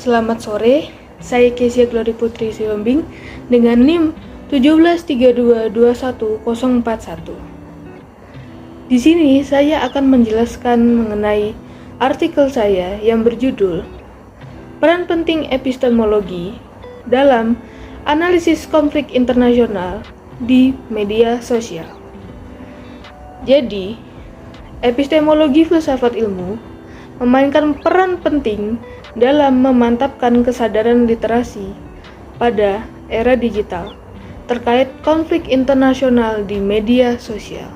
Selamat sore, saya Kezia Glory Putri Sihombing dengan NIM 17322141. Di sini saya akan menjelaskan mengenai artikel saya yang berjudul Peran Penting Epistemologi dalam Analisis Konflik Internasional di Media Sosial. Jadi, epistemologi filsafat ilmu memainkan peran penting dalam memantapkan kesadaran literasi pada era digital terkait konflik internasional di media sosial.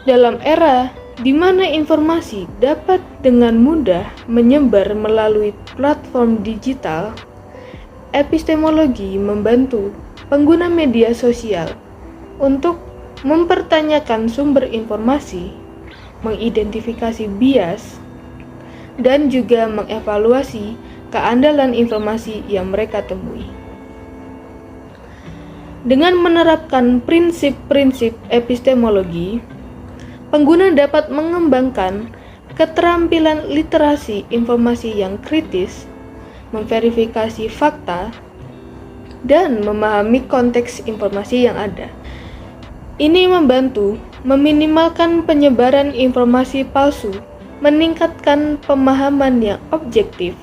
Dalam era di mana informasi dapat dengan mudah menyebar melalui platform digital, epistemologi membantu pengguna media sosial untuk mempertanyakan sumber informasi, mengidentifikasi bias, dan juga mengevaluasi keandalan informasi yang mereka temui. Dengan menerapkan prinsip-prinsip epistemologi, pengguna dapat mengembangkan keterampilan literasi informasi yang kritis, memverifikasi fakta, dan memahami konteks informasi yang ada. Ini membantu meminimalkan penyebaran informasi palsu, meningkatkan pemahaman yang objektif,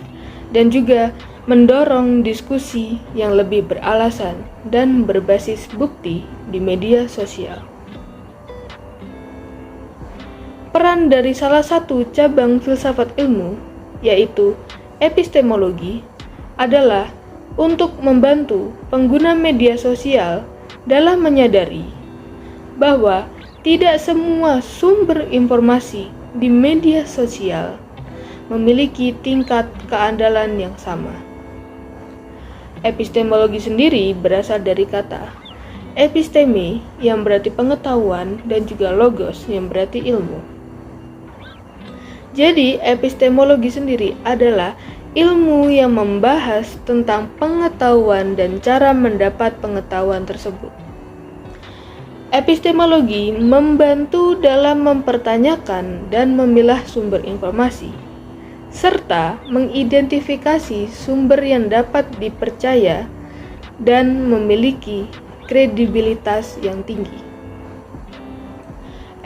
dan juga mendorong diskusi yang lebih beralasan dan berbasis bukti di media sosial. Peran dari salah satu cabang filsafat ilmu, yaitu epistemologi, adalah untuk membantu pengguna media sosial dalam menyadari bahwa tidak semua sumber informasi di media sosial memiliki tingkat keandalan yang sama. Epistemologi sendiri berasal dari kata episteme yang berarti pengetahuan dan juga logos yang berarti ilmu. Jadi, epistemologi sendiri adalah ilmu yang membahas tentang pengetahuan dan cara mendapat pengetahuan tersebut. Epistemologi membantu dalam mempertanyakan dan memilah sumber informasi, serta mengidentifikasi sumber yang dapat dipercaya dan memiliki kredibilitas yang tinggi.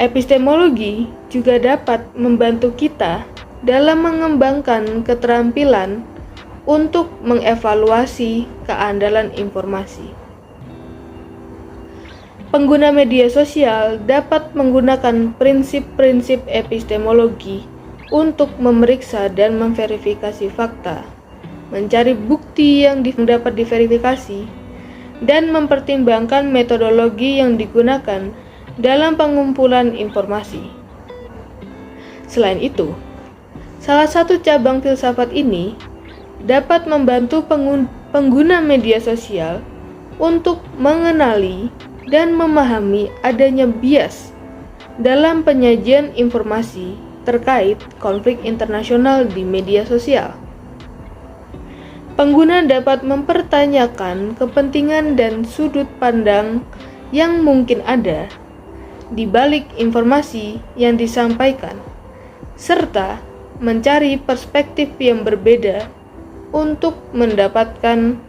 Epistemologi juga dapat membantu kita dalam mengembangkan keterampilan untuk mengevaluasi keandalan informasi. Pengguna media sosial dapat menggunakan prinsip-prinsip epistemologi untuk memeriksa dan memverifikasi fakta, mencari bukti yang dapat diverifikasi, dan mempertimbangkan metodologi yang digunakan dalam pengumpulan informasi. Selain itu, salah satu cabang filsafat ini dapat membantu pengguna media sosial untuk mengenali dan memahami adanya bias dalam penyajian informasi terkait konflik internasional di media sosial. Pengguna dapat mempertanyakan kepentingan dan sudut pandang yang mungkin ada di balik informasi yang disampaikan, serta mencari perspektif yang berbeda untuk mendapatkan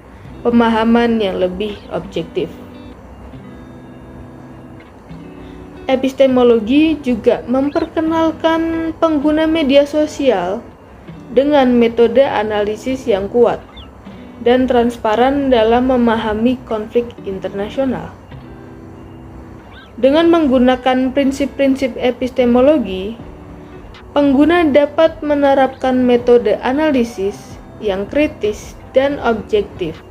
pemahaman yang lebih objektif. Epistemologi juga memperkenalkan pengguna media sosial dengan metode analisis yang kuat dan transparan dalam memahami konflik internasional. Dengan menggunakan prinsip-prinsip epistemologi, pengguna dapat menerapkan metode analisis yang kritis dan objektif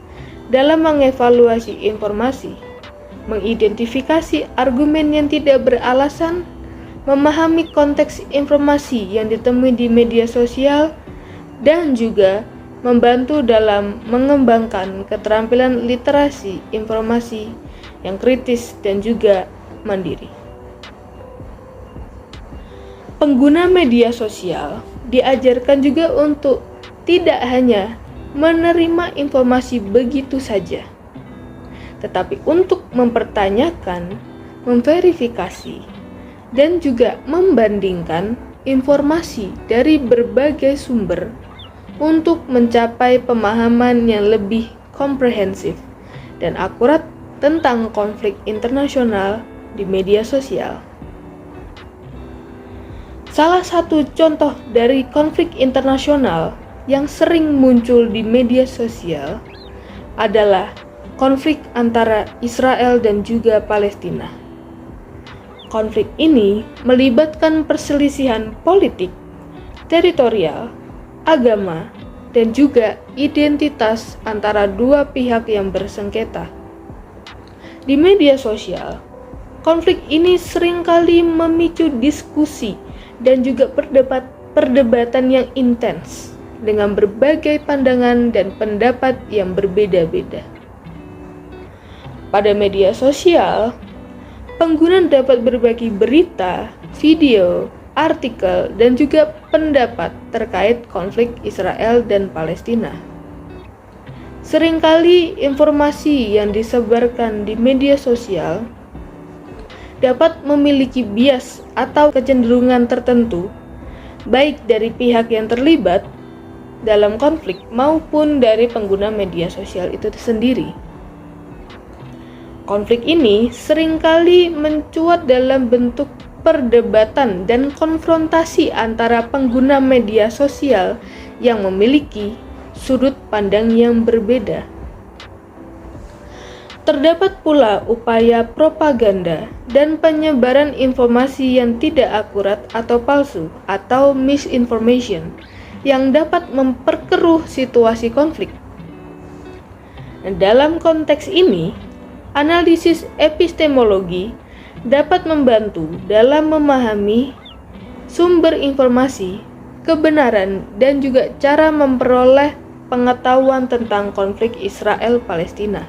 dalam mengevaluasi informasi, mengidentifikasi argumen yang tidak beralasan, memahami konteks informasi yang ditemui di media sosial, dan juga membantu dalam mengembangkan keterampilan literasi informasi yang kritis dan juga mandiri. Pengguna media sosial diajarkan juga untuk tidak hanya menerima informasi begitu saja, tetapi untuk mempertanyakan, memverifikasi, dan juga membandingkan informasi dari berbagai sumber untuk mencapai pemahaman yang lebih komprehensif dan akurat tentang konflik internasional di media sosial. Salah satu contoh dari konflik internasional yang sering muncul di media sosial adalah konflik antara Israel dan juga Palestina. Konflik ini melibatkan perselisihan politik, teritorial, agama, dan juga identitas antara dua pihak yang bersengketa. Di media sosial, konflik ini seringkali memicu diskusi dan juga perdebatan yang intens dengan berbagai pandangan dan pendapat yang berbeda-beda. Pada media sosial, pengguna dapat berbagi berita, video, artikel, dan juga pendapat terkait konflik Israel dan Palestina. Seringkali informasi yang disebarkan di media sosial dapat memiliki bias atau kecenderungan tertentu, baik dari pihak yang terlibat dalam konflik maupun dari pengguna media sosial itu sendiri. Konflik ini seringkali mencuat dalam bentuk perdebatan dan konfrontasi antara pengguna media sosial yang memiliki sudut pandang yang berbeda. Terdapat pula upaya propaganda dan penyebaran informasi yang tidak akurat atau palsu atau misinformation yang dapat memperkeruh situasi konflik. Dalam konteks ini, analisis epistemologi dapat membantu dalam memahami sumber informasi, kebenaran, dan juga cara memperoleh pengetahuan tentang konflik Israel-Palestina.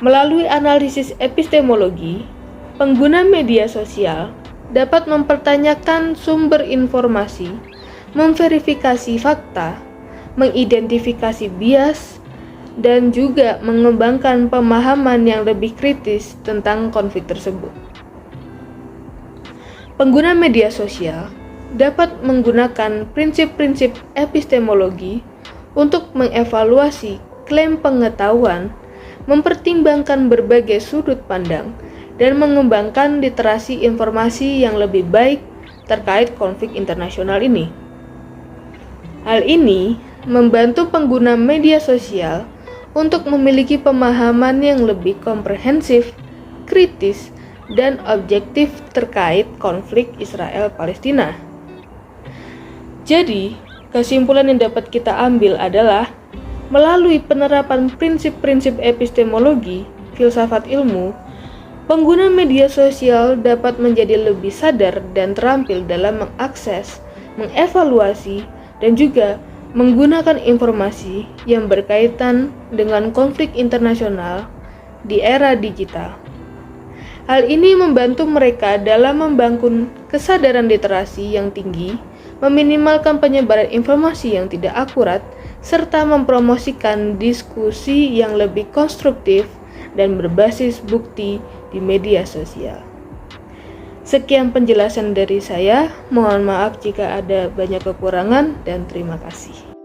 Melalui analisis epistemologi, pengguna media sosial dapat mempertanyakan sumber informasi, memverifikasi fakta, mengidentifikasi bias, dan juga mengembangkan pemahaman yang lebih kritis tentang konflik tersebut. Pengguna media sosial dapat menggunakan prinsip-prinsip epistemologi untuk mengevaluasi klaim pengetahuan, mempertimbangkan berbagai sudut pandang, dan mengembangkan literasi informasi yang lebih baik terkait konflik internasional ini. Hal ini membantu pengguna media sosial untuk memiliki pemahaman yang lebih komprehensif, kritis, dan objektif terkait konflik Israel-Palestina. Jadi, kesimpulan yang dapat kita ambil adalah melalui penerapan prinsip-prinsip epistemologi, filsafat ilmu, pengguna media sosial dapat menjadi lebih sadar dan terampil dalam mengakses, mengevaluasi, dan juga menggunakan informasi yang berkaitan dengan konflik internasional di era digital. Hal ini membantu mereka dalam membangun kesadaran literasi yang tinggi, meminimalkan penyebaran informasi yang tidak akurat, serta mempromosikan diskusi yang lebih konstruktif dan berbasis bukti di media sosial. Sekian penjelasan dari saya, mohon maaf jika ada banyak kekurangan dan terima kasih.